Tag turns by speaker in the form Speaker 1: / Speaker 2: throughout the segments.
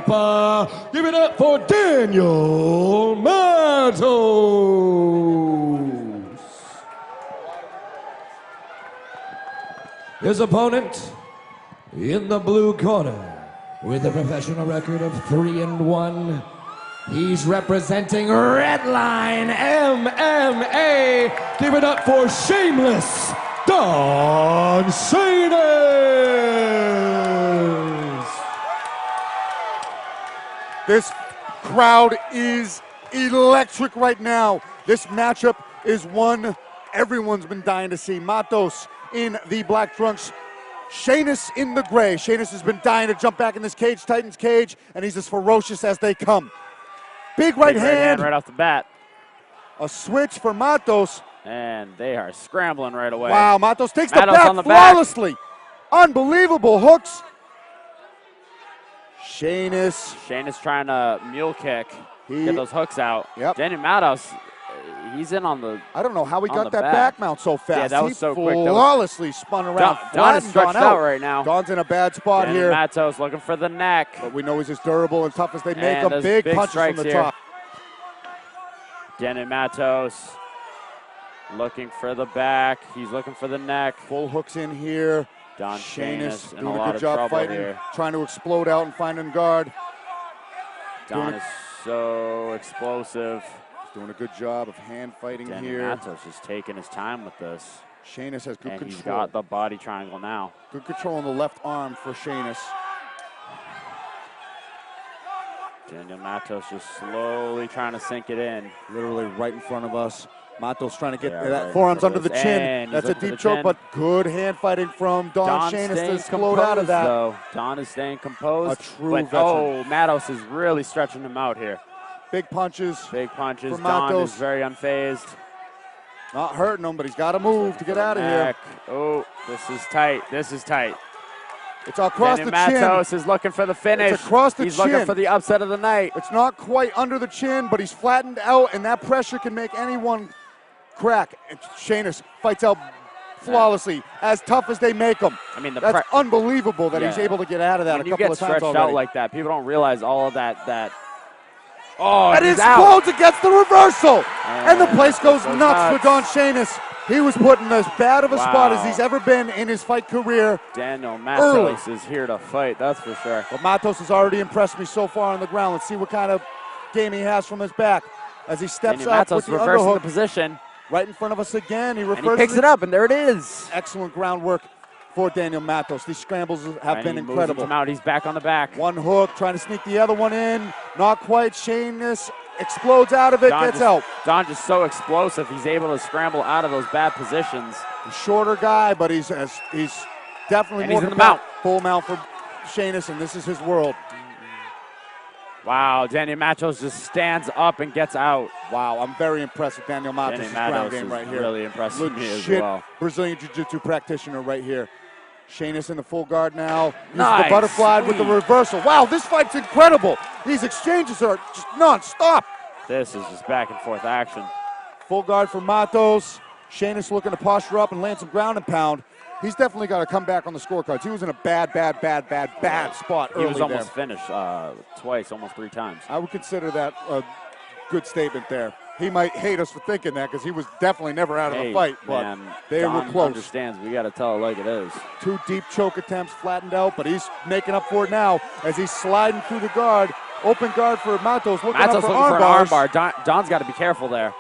Speaker 1: Give it up for Daniel Matos. His opponent in the blue corner with a professional record of 3-1. He's representing Redline MMA. Give it up for Shameless Don Shainis.
Speaker 2: This crowd is electric right now. This matchup is one everyone's been dying to see. Matos in the black trunks, Shainis in the gray. Shainis has been dying to jump back in this cage, Titan's cage, and he's as ferocious as they come. Big right hand
Speaker 3: right off the bat.
Speaker 2: A switch for Matos.
Speaker 3: And they are scrambling right away.
Speaker 2: Wow, Matos takes the back flawlessly. Unbelievable hooks.
Speaker 3: Shainis trying to mule kick, get those hooks out.
Speaker 2: Yep.
Speaker 3: Daniel Matos, he's in on the
Speaker 2: I don't know how he got that back mount so fast.
Speaker 3: Yeah, that was so quick.
Speaker 2: Flawlessly spun around.
Speaker 3: Don is stretched out right now.
Speaker 2: Don's in a bad spot here.
Speaker 3: Matos looking for the neck.
Speaker 2: But we know he's as durable and tough as they make him. Big punches from the top.
Speaker 3: Daniel Matos looking for the back. He's looking for the neck.
Speaker 2: Full hooks in here.
Speaker 3: Don Shainis
Speaker 2: doing a good job fighting,
Speaker 3: here.
Speaker 2: Trying to explode out and finding guard.
Speaker 3: Don is so explosive.
Speaker 2: He's doing a good job of hand fighting here.
Speaker 3: Matos is taking his time with this.
Speaker 2: Shainis has good control.
Speaker 3: He's got the body triangle now.
Speaker 2: Good control on the left arm for Shainis.
Speaker 3: Daniel Matos just slowly trying to sink it in.
Speaker 2: Literally right in front of us. Matos trying to get that forearms under the chin. That's a deep choke, but good hand fighting from Don Shainis to explode out of that.
Speaker 3: Though. Don is staying composed.
Speaker 2: A true veteran.
Speaker 3: Oh, Matos is really stretching him out here.
Speaker 2: Big punches.
Speaker 3: Big punches. Don is very unfazed.
Speaker 2: Not hurting him, but he's got to move to get out of here.
Speaker 3: Oh, this is tight. This is tight.
Speaker 2: It's across the chin.
Speaker 3: Matos is looking for the finish.
Speaker 2: It's across the chin.
Speaker 3: He's looking for the upset of the night.
Speaker 2: It's not quite under the chin, but he's flattened out, and that pressure can make anyone crack. And Shainis fights out flawlessly, as tough as they make him.
Speaker 3: I mean,
Speaker 2: that's unbelievable that he's able to get out of that
Speaker 3: when
Speaker 2: a couple of times already.
Speaker 3: When you get stretched out like that, people don't realize all of that. Oh,
Speaker 2: and it explodes against the reversal, and the place goes nuts for Don Shainis. He was put in as bad of a spot as he's ever been in his fight career.
Speaker 3: Daniel Matos is here to fight, that's for sure.
Speaker 2: But Matos has already impressed me so far on the ground. Let's see what kind of game he has from his back as he steps up with the underhook.
Speaker 3: The position.
Speaker 2: Right in front of us again. He
Speaker 3: picks it up, and there it is.
Speaker 2: Excellent groundwork for Daniel Matos. These scrambles have been incredible.
Speaker 3: Moves him out. He's back on the back.
Speaker 2: One hook, trying to sneak the other one in. Not quite. Shainis explodes out of it, gets out.
Speaker 3: Don just so explosive. He's able to scramble out of those bad positions.
Speaker 2: A shorter guy, but he's definitely more
Speaker 3: in the mount.
Speaker 2: Full mount for Shainis, and this is his world.
Speaker 3: Wow, Daniel Matos just stands up and gets out.
Speaker 2: Wow, I'm very impressed with Daniel Matos' ground game right here.
Speaker 3: Really impressive me as
Speaker 2: Legit
Speaker 3: well.
Speaker 2: Brazilian Jiu-Jitsu practitioner right here. Shainis in the full guard now.
Speaker 3: Nice.
Speaker 2: The butterfly with the reversal. Wow, this fight's incredible. These exchanges are just non-stop.
Speaker 3: This is just back and forth action.
Speaker 2: Full guard for Matos. Shainis looking to posture up and land some ground and pound. He's definitely got to come back on the scorecards. He was in a bad spot early.
Speaker 3: He was almost finished twice, almost 3 times.
Speaker 2: I would consider that a good statement there. He might hate us for thinking that because he was definitely never out of the fight, but they were close.
Speaker 3: Understands. We got to tell it like it is.
Speaker 2: 2 deep choke attempts flattened out, but he's making up for it now as he's sliding through the guard. Open guard for Matos, looking up for arm bars.
Speaker 3: Don's got to be careful there.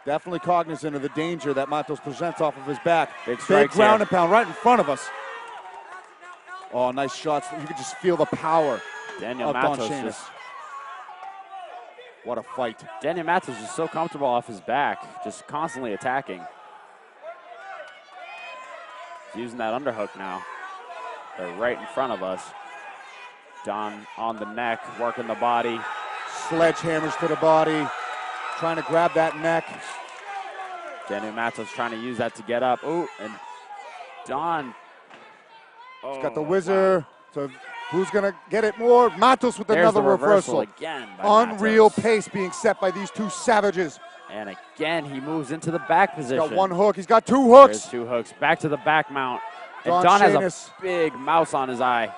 Speaker 2: Definitely cognizant of the danger that Matos presents off of his back.
Speaker 3: Big
Speaker 2: ground and pound right in front of us. Oh, nice shots. You can just feel the power
Speaker 3: Daniel
Speaker 2: of Don
Speaker 3: Matos
Speaker 2: Shainis. What a fight.
Speaker 3: Daniel Matos is so comfortable off his back, just constantly attacking. He's using that underhook now. They're right in front of us. Don on the neck, working the body.
Speaker 2: Sledgehammers to the body. Trying to grab that neck.
Speaker 3: Daniel Matos trying to use that to get up. Ooh, and Don.
Speaker 2: He's got the whizzer. So who's going to get it more? Matos with another reversal.
Speaker 3: Again
Speaker 2: Unreal
Speaker 3: Matos.
Speaker 2: pace being set by these 2 savages.
Speaker 3: And again, he moves into the back position.
Speaker 2: He's got 1 hook. He's got 2 hooks.
Speaker 3: There's 2 hooks. Back to the back mount. And
Speaker 2: Don
Speaker 3: Don
Speaker 2: Shainis
Speaker 3: has a big mouse on his eye.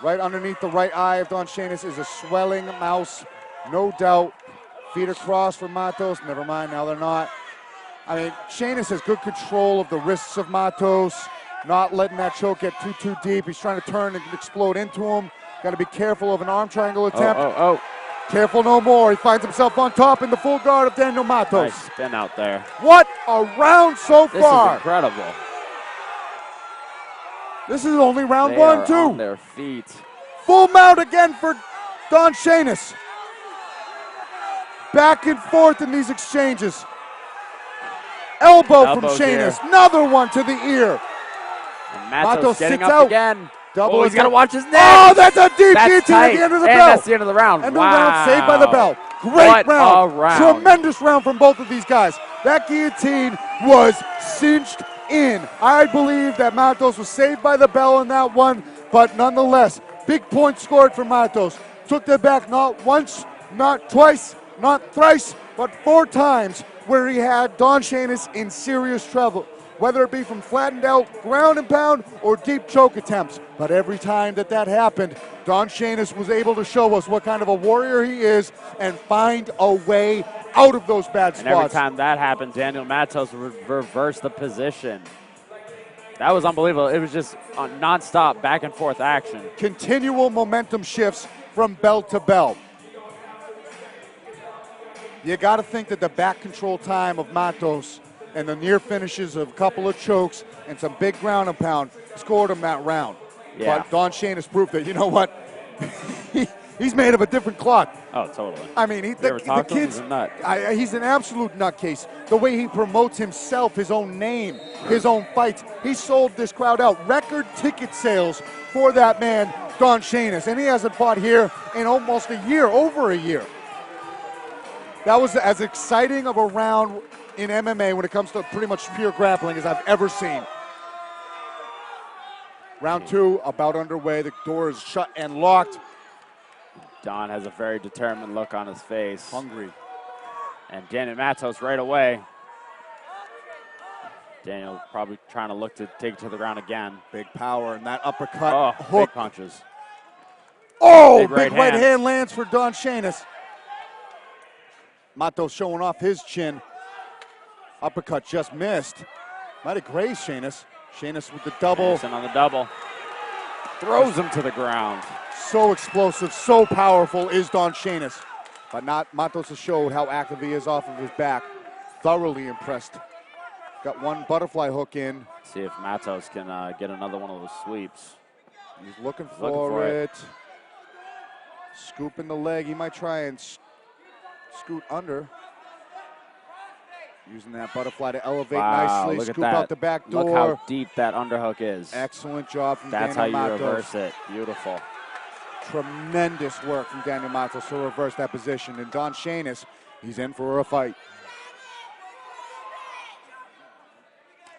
Speaker 2: Right underneath the right eye of Don Shainis is a swelling mouse, no doubt. Feet across for Matos. Never mind, now they're not. I mean, Shainis has good control of the wrists of Matos, not letting that choke get too deep. He's trying to turn and explode into him. Got to be careful of an arm triangle attempt. Careful no more. He finds himself on top in the full guard of Daniel Matos.
Speaker 3: Nice spin out there.
Speaker 2: What a round so far.
Speaker 3: This is incredible.
Speaker 2: This is only round
Speaker 3: They
Speaker 2: one,
Speaker 3: are
Speaker 2: too.
Speaker 3: on their feet.
Speaker 2: Full mount again for Don Shainis. Back and forth in these exchanges. Elbow from Shainis. Another one to the ear.
Speaker 3: And Matos getting
Speaker 2: sits
Speaker 3: up
Speaker 2: out.
Speaker 3: again.
Speaker 2: Double
Speaker 3: He's got to watch his neck.
Speaker 2: Oh, that's a deep
Speaker 3: That's
Speaker 2: guillotine
Speaker 3: tight.
Speaker 2: at the end of the
Speaker 3: And
Speaker 2: bell.
Speaker 3: that's the end of the round.
Speaker 2: End
Speaker 3: wow.
Speaker 2: of the round, saved by the bell. Great
Speaker 3: What
Speaker 2: round.
Speaker 3: a round.
Speaker 2: Tremendous round from both of these guys. That guillotine was cinched in. I believe that Matos was saved by the bell in that one, but nonetheless, big point scored for Matos. Took that back not once, not twice, not thrice, but 4 times where he had Don Shainis in serious trouble, whether it be from flattened out ground and pound or deep choke attempts. But every time that happened, Don Shainis was able to show us what kind of a warrior he is and find a way out of those bad spots.
Speaker 3: And every time that happened, Daniel Matos would reverse the position. That was unbelievable. It was just nonstop back and forth action.
Speaker 2: Continual momentum shifts from bell to bell. You got to think that the back control time of Matos and the near finishes of a couple of chokes and some big ground and pound scored him that round.
Speaker 3: Yeah.
Speaker 2: But Don Shainis proved that, you know what, he's made of a different cloth.
Speaker 3: Oh, totally.
Speaker 2: I mean, the kid's
Speaker 3: he's a nut.
Speaker 2: He's an absolute nutcase. The way he promotes himself, his own name, his own fights. He sold this crowd out. Record ticket sales for that man, Don Shainis. And he hasn't fought here in almost a year, over a year. That was as exciting of a round in MMA when it comes to pretty much pure grappling as I've ever seen. Round 2 about underway. The door is shut and locked.
Speaker 3: Don has a very determined look on his face.
Speaker 2: Hungry.
Speaker 3: And Daniel Matos right away. Daniel probably trying to look to take it to the ground again.
Speaker 2: Big power and that uppercut.
Speaker 3: Oh,
Speaker 2: hook.
Speaker 3: big punches.
Speaker 2: Oh, big right hand lands for Don Shainis. Matos showing off his chin. Uppercut just missed. Might have grazed Shainis. Shainis with the double.
Speaker 3: Anderson on the double. Throws him to the ground.
Speaker 2: So explosive, so powerful is Don Shainis. But Matos has showed how active he is off of his back. Thoroughly impressed. Got one butterfly hook in.
Speaker 3: See if Matos can get another one of those sweeps.
Speaker 2: He's looking for it. Scooping the leg. He might try and scoot under. Using that butterfly to elevate nicely.
Speaker 3: Look
Speaker 2: Scoop
Speaker 3: at that.
Speaker 2: out the back door.
Speaker 3: Look how deep that underhook is.
Speaker 2: Excellent job from
Speaker 3: That's
Speaker 2: Daniel
Speaker 3: how you
Speaker 2: Matos.
Speaker 3: reverse it. Beautiful.
Speaker 2: Tremendous work from Daniel Matos to reverse that position. And Don Shainis, he's in for a fight.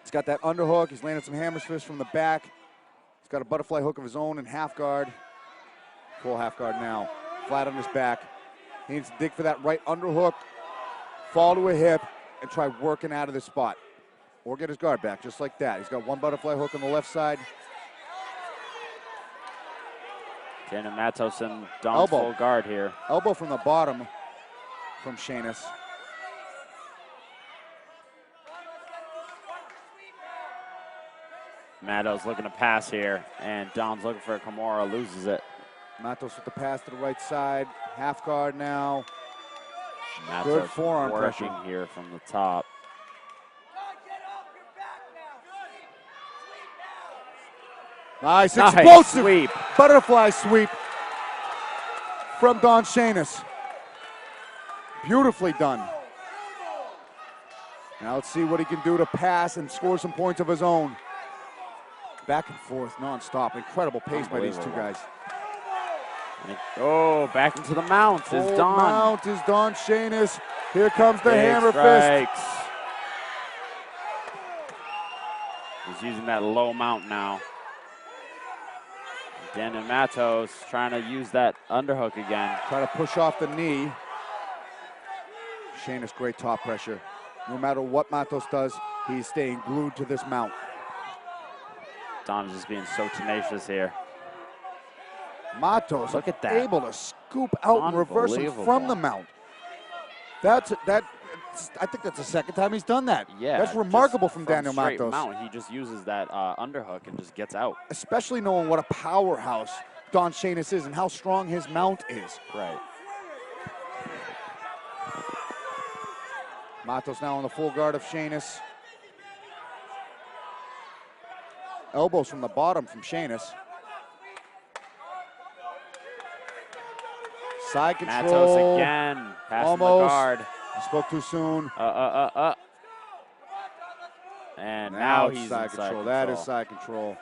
Speaker 2: He's got that underhook. He's landed some hammer fists from the back. He's got a butterfly hook of his own in half guard. Full half guard now. Flat on his back. He needs to dig for that right underhook. Fall to a hip and try working out of this spot. Or get his guard back just like that. He's got one butterfly hook on the left side.
Speaker 3: Daniel Matos in Don's full guard here.
Speaker 2: Elbow from the bottom from Shainis.
Speaker 3: Matos looking to pass here, and Don's looking for a Kimura, loses it.
Speaker 2: Matos with the pass to the right side. Half guard now.
Speaker 3: Matos
Speaker 2: good forearm
Speaker 3: working
Speaker 2: pressure
Speaker 3: here from the top.
Speaker 2: Nice explosive
Speaker 3: sweep.
Speaker 2: Butterfly sweep from Don Shainis. Beautifully done. Now let's see what he can do to pass and score some points of his own. Back and forth, nonstop. Incredible pace by these two guys.
Speaker 3: Oh, back into the mount is Don.
Speaker 2: Mount is Don Shainis. Here comes the
Speaker 3: Big
Speaker 2: hammer
Speaker 3: strikes.
Speaker 2: fist.
Speaker 3: He's using that low mount now. Daniel Matos trying to use that underhook again.
Speaker 2: Try to push off the knee. Shainis, great top pressure. No matter what Matos does, he's staying glued to this mount.
Speaker 3: Don is just being so tenacious here.
Speaker 2: Matos,
Speaker 3: Look at that.
Speaker 2: able to scoop out and reverse him from the mount. I think that's the second time he's done that.
Speaker 3: Yeah,
Speaker 2: that's remarkable from
Speaker 3: from
Speaker 2: Daniel
Speaker 3: straight
Speaker 2: Matos.
Speaker 3: Mount, he just uses that underhook and just gets out.
Speaker 2: Especially knowing what a powerhouse Don Shainis is and how strong his mount is.
Speaker 3: Right.
Speaker 2: Matos now on the full guard of Shainis. Elbows from the bottom from Shainis. Side control.
Speaker 3: Matos again, passing the guard.
Speaker 2: I spoke too soon.
Speaker 3: And now he's
Speaker 2: side
Speaker 3: in
Speaker 2: control. That is side control.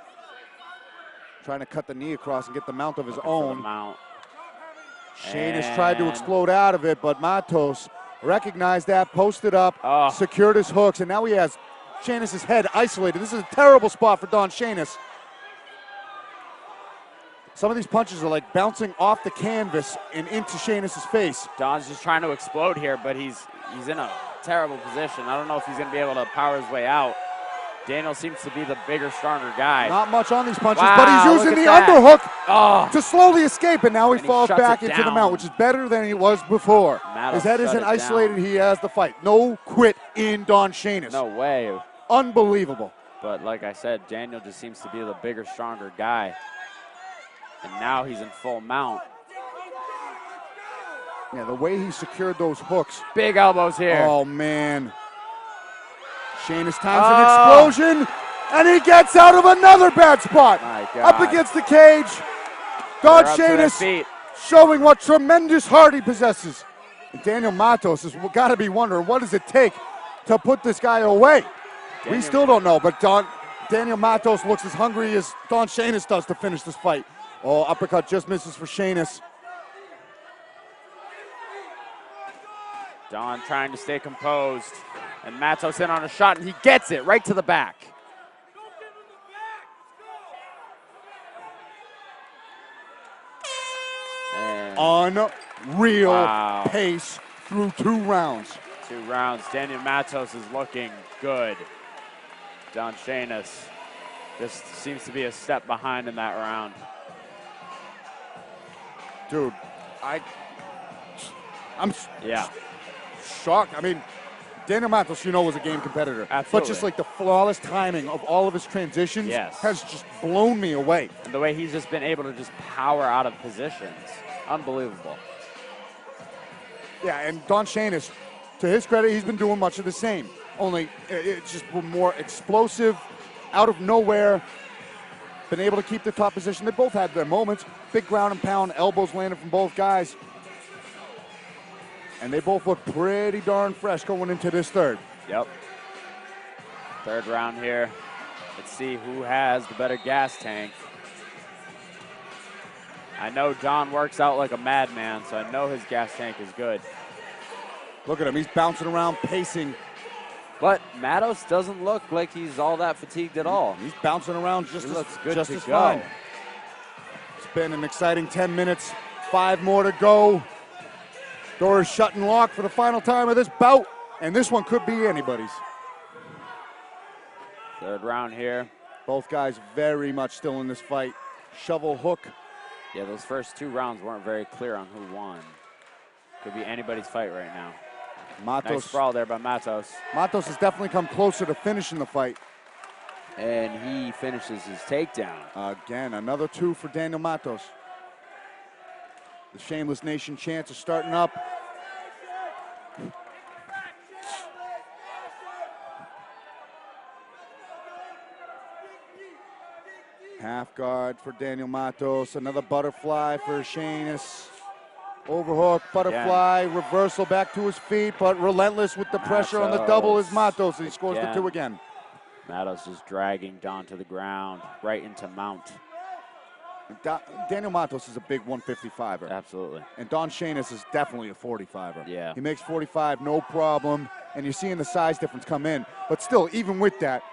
Speaker 2: Trying to cut the knee across and get the mount of his own.
Speaker 3: Mount.
Speaker 2: Shainis tried to explode out of it, but Matos recognized that, posted up, secured his hooks, and now he has Shainis' head isolated. This is a terrible spot for Don Shainis. Some of these punches are like bouncing off the canvas and into Shainis' face.
Speaker 3: Don's just trying to explode here, but he's in a terrible position. I don't know if he's going to be able to power his way out. Daniel seems to be the bigger, stronger guy.
Speaker 2: Not much on these punches,
Speaker 3: Wow,
Speaker 2: but he's using the underhook to slowly escape, and now he falls back into the mount, which is better than he was before. His head isn't isolated. He has the fight. No quit in Don Shainis.
Speaker 3: No way.
Speaker 2: Unbelievable.
Speaker 3: But like I said, Daniel just seems to be the bigger, stronger guy. And now he's in full mount.
Speaker 2: Yeah, the way he secured those hooks.
Speaker 3: Big elbows here.
Speaker 2: Oh, man. Shainis times an explosion, and he gets out of another bad spot.
Speaker 3: My God.
Speaker 2: Up against the cage. Don Shainis showing what tremendous heart he possesses. And Daniel Matos has got to be wondering, what does it take to put this guy away? We still don't know, but Daniel Matos looks as hungry as Don Shainis does to finish this fight. Oh, uppercut just misses for Shainis.
Speaker 3: Don trying to stay composed. And Matos in on a shot, and he gets it right to the back.
Speaker 2: And unreal pace through 2 rounds.
Speaker 3: 2 rounds. Daniel Matos is looking good. Don Shainis just seems to be a step behind in that round.
Speaker 2: Dude, I'm shocked. I mean, Daniel Matos, was a game competitor.
Speaker 3: Absolutely.
Speaker 2: But just like the flawless timing of all of his transitions has just blown me away.
Speaker 3: And the way he's just been able to just power out of positions. Unbelievable.
Speaker 2: Yeah, and Don Shainis, to his credit, he's been doing much of the same. Only it's just more explosive, out of nowhere. Been able to keep the top position. They both had their moments. Big ground and pound, elbows landed from both guys. And they both look pretty darn fresh going into this third.
Speaker 3: Yep. 3rd round here. Let's see who has the better gas tank. I know Don works out like a madman, so I know his gas tank is good.
Speaker 2: Look at him. He's bouncing around, pacing.
Speaker 3: But Matos doesn't look like he's all that fatigued at all.
Speaker 2: He's bouncing around just as
Speaker 3: go.
Speaker 2: fine. It's been an exciting 10 minutes. 5 more to go. Door is shut and locked for the final time of this bout, and this one could be anybody's.
Speaker 3: 3rd round here.
Speaker 2: Both guys very much still in this fight. Shovel hook.
Speaker 3: Yeah, those first 2 rounds weren't very clear on who won. Could be anybody's fight right now.
Speaker 2: Matos.
Speaker 3: Nice sprawl there by Matos.
Speaker 2: Matos has definitely come closer to finishing the fight.
Speaker 3: And he finishes his takedown.
Speaker 2: Again, another 2 for Daniel Matos. The Shameless Nation chants are starting up. Half guard for Daniel Matos. Another butterfly for Shainis. Overhook, butterfly, reversal back to his feet, but relentless with the pressure on the double is Matos. He scores the 2 again.
Speaker 3: Matos is dragging Don to the ground, right into mount.
Speaker 2: Daniel Matos is a big 155er.
Speaker 3: Absolutely.
Speaker 2: And Don Shainis is definitely a 45er.
Speaker 3: Yeah.
Speaker 2: He makes 45, no problem. And you're seeing the size difference come in. But still, even with that,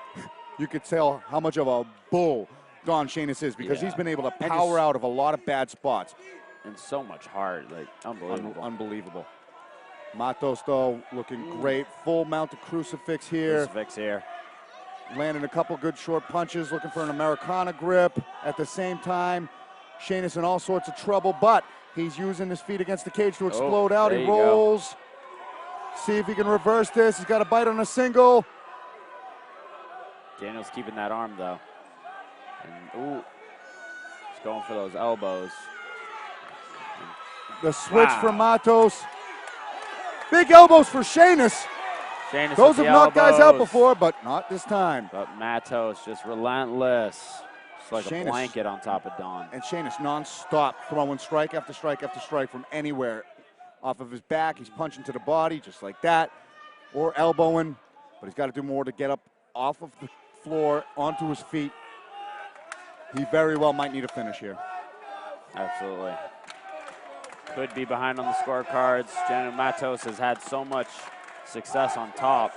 Speaker 2: you could tell how much of a bull Don Shainis is because he's been able to power out of a lot of bad spots.
Speaker 3: And so much heart, like unbelievable.
Speaker 2: Unbelievable. Matos, though, looking great. Full mounted crucifix here. Landing a couple good short punches, looking for an Americana grip at the same time. Shainis in all sorts of trouble, but he's using his feet against the cage to explode out.
Speaker 3: there
Speaker 2: He
Speaker 3: you go.
Speaker 2: rolls. See if he can reverse this. He's got a bite on a single.
Speaker 3: Daniel's keeping that arm, though. And, ooh, he's going for those elbows.
Speaker 2: The switch
Speaker 3: Wow.
Speaker 2: for Matos. Big elbows for Shainis.
Speaker 3: Shainis
Speaker 2: Those
Speaker 3: with
Speaker 2: have
Speaker 3: the
Speaker 2: knocked guys out
Speaker 3: elbows.
Speaker 2: before, but not this time.
Speaker 3: But Matos just relentless. Just like
Speaker 2: Shainis.
Speaker 3: a blanket on top of Don.
Speaker 2: And Shainis nonstop throwing strike after strike after strike from anywhere. Off of his back, he's punching to the body just like that, or elbowing, but he's got to do more to get up off of the floor onto his feet. He very well might need a finish here.
Speaker 3: Absolutely. Could be behind on the scorecards. Daniel Matos has had so much success on top.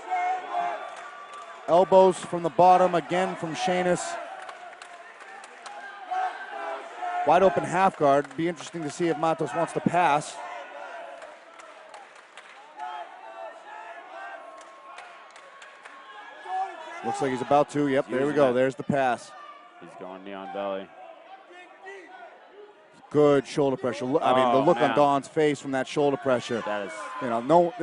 Speaker 2: Elbows from the bottom again from Shainis. Wide open half guard. Be interesting to see if Matos wants to pass. Looks like he's about to. Yep, there we go. There's the pass.
Speaker 3: He's going knee on belly.
Speaker 2: Good shoulder pressure. I mean, the look on Don's face from that shoulder pressure.
Speaker 3: That is,
Speaker 2: You know,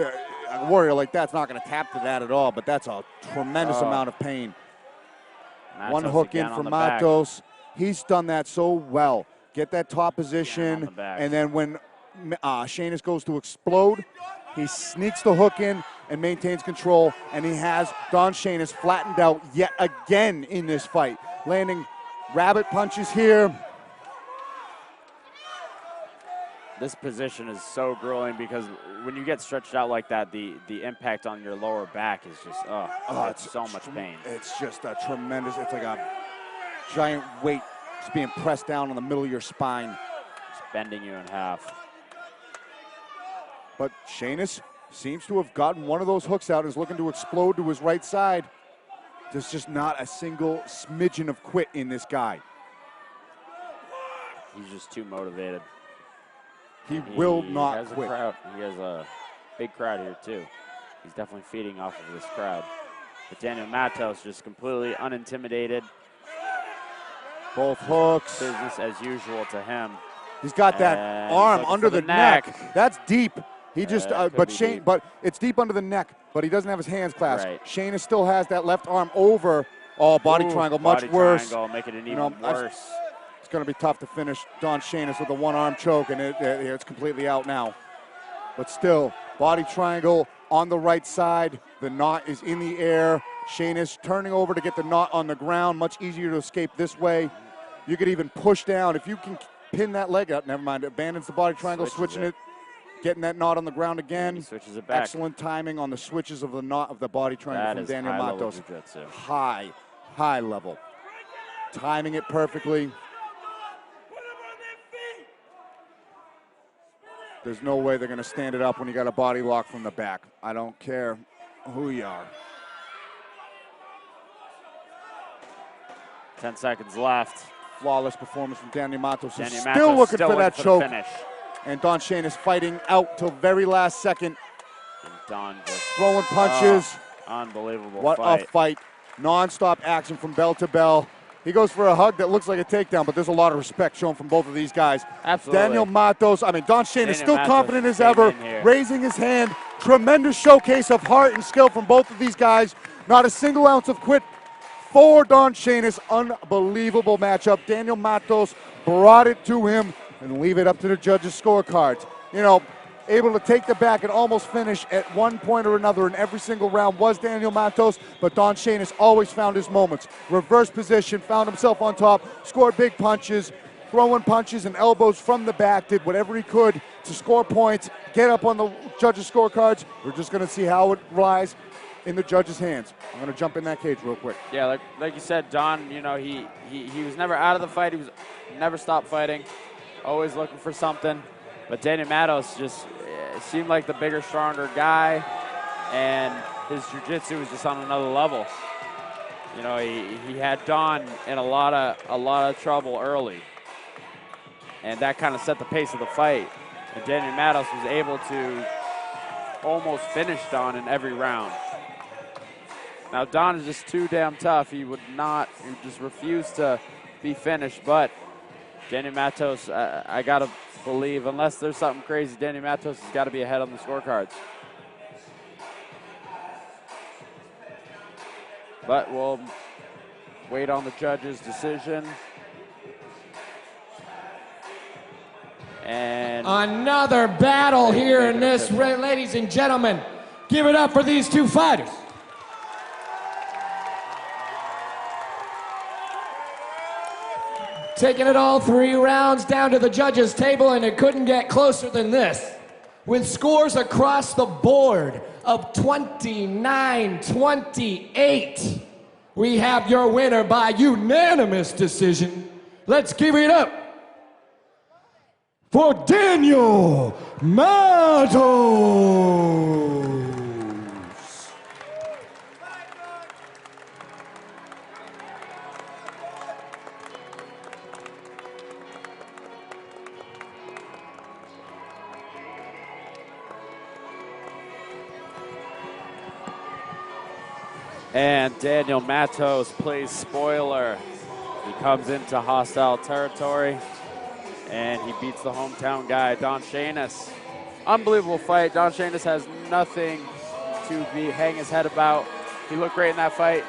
Speaker 2: a warrior like that's not going to tap to that at all, but that's a tremendous amount of pain.
Speaker 3: Matos
Speaker 2: One hook
Speaker 3: again
Speaker 2: in
Speaker 3: on
Speaker 2: for
Speaker 3: the back.
Speaker 2: Matos. He's done that so well. Get that top position,
Speaker 3: the back.
Speaker 2: and then when Shainis goes to explode, he sneaks the hook in and maintains control, and he has Don Shainis flattened out yet again in this fight, landing rabbit punches here.
Speaker 3: This position is so grueling because when you get stretched out like that, the impact on your lower back is just, it's so much pain.
Speaker 2: It's just a tremendous, it's like a giant weight just being pressed down on the middle of your spine.
Speaker 3: It's bending you in half.
Speaker 2: But Shainis seems to have gotten one of those hooks out and is looking to explode to his right side. There's just not a single smidgen of quit in this guy.
Speaker 3: He's just too motivated.
Speaker 2: He will not
Speaker 3: has
Speaker 2: quit.
Speaker 3: A crowd. He has a big crowd here, too. He's definitely feeding off of this crowd. But Daniel Matos just completely unintimidated.
Speaker 2: Both hooks.
Speaker 3: Business as usual to him.
Speaker 2: He's got that
Speaker 3: And
Speaker 2: arm
Speaker 3: looking
Speaker 2: under
Speaker 3: for
Speaker 2: the neck. That's deep. He just,
Speaker 3: could
Speaker 2: but
Speaker 3: be
Speaker 2: Shane,
Speaker 3: deep.
Speaker 2: but it's deep under the neck. But he doesn't have his hands clasped.
Speaker 3: Right.
Speaker 2: Shainis still has that left arm over. Oh, body
Speaker 3: Ooh,
Speaker 2: triangle,
Speaker 3: body
Speaker 2: much worse.
Speaker 3: triangle, making it even
Speaker 2: I've-
Speaker 3: worse.
Speaker 2: It's going to be tough to finish Don Shainis with a one-arm choke, and it's completely out now. But still, body triangle on the right side. The knot is in the air. Shainis turning over to get the knot on the ground. Much easier to escape this way. You could even push down. If you can pin that leg up, never mind, abandons the body triangle, switching it, getting that knot on the ground again.
Speaker 3: He switches it back.
Speaker 2: Excellent timing on the switches of the knot of the body triangle
Speaker 3: That
Speaker 2: from
Speaker 3: is
Speaker 2: Daniel
Speaker 3: high-level
Speaker 2: Matos.
Speaker 3: jiu-jitsu.
Speaker 2: High level. Timing it perfectly. There's no way they're going to stand it up when you got a body lock from the back. I don't care who you are.
Speaker 3: 10 seconds left.
Speaker 2: Flawless performance from Daniel Matos. Who's
Speaker 3: Daniel
Speaker 2: still
Speaker 3: Matos
Speaker 2: looking
Speaker 3: still
Speaker 2: for that
Speaker 3: the
Speaker 2: choke.
Speaker 3: finish.
Speaker 2: And Don Shainis fighting out till very last second.
Speaker 3: And Don just
Speaker 2: Throwing punches.
Speaker 3: unbelievable
Speaker 2: What
Speaker 3: fight.
Speaker 2: a fight. Non-stop action from bell to bell. He goes for a hug that looks like a takedown, but there's a lot of respect shown from both of these guys.
Speaker 3: Absolutely.
Speaker 2: Don Shainis
Speaker 3: Daniel
Speaker 2: still
Speaker 3: Matos
Speaker 2: confident as
Speaker 3: came
Speaker 2: ever,
Speaker 3: in here.
Speaker 2: raising his hand. Tremendous showcase of heart and skill from both of these guys. Not a single ounce of quit for Don Shainis. Unbelievable matchup. Daniel Matos brought it to him and leave it up to the judges' scorecards. You know, able to take the back and almost finish at one point or another in every single round was Daniel Matos, but Don Shainis always found his moments. Reverse position, found himself on top, scored big punches, throwing punches and elbows from the back, did whatever he could to score points, get up on the judges' scorecards. We're just going to see how it lies in the judges' hands. I'm going to jump in that cage real quick.
Speaker 3: Yeah, like you said, Don, you know, he was never out of the fight. He was never stopped fighting, always looking for something. But Daniel Matos just seemed like the bigger, stronger guy, and his jiu-jitsu was just on another level. You know, he had Don in a lot of trouble early, and that kind of set the pace of the fight. And Daniel Matos was able to almost finish Don in every round. Now Don is just too damn tough. He would just refuse to be finished, but Danny Matos, I got to believe, unless there's something crazy, Danny Matos has got to be ahead on the scorecards. But we'll wait on the judge's decision. And
Speaker 1: another battle here in this, ladies and gentlemen. Give it up for these two fighters. Taking it all 3 rounds down to the judges' table, and it couldn't get closer than this. With scores across the board of 29-28, we have your winner by unanimous decision. Let's give it up for Daniel Matos.
Speaker 3: And Daniel Matos plays spoiler. He comes into hostile territory, and he beats the hometown guy, Don Shainis. Unbelievable fight. Don Shainis has nothing to hang his head about. He looked great in that fight.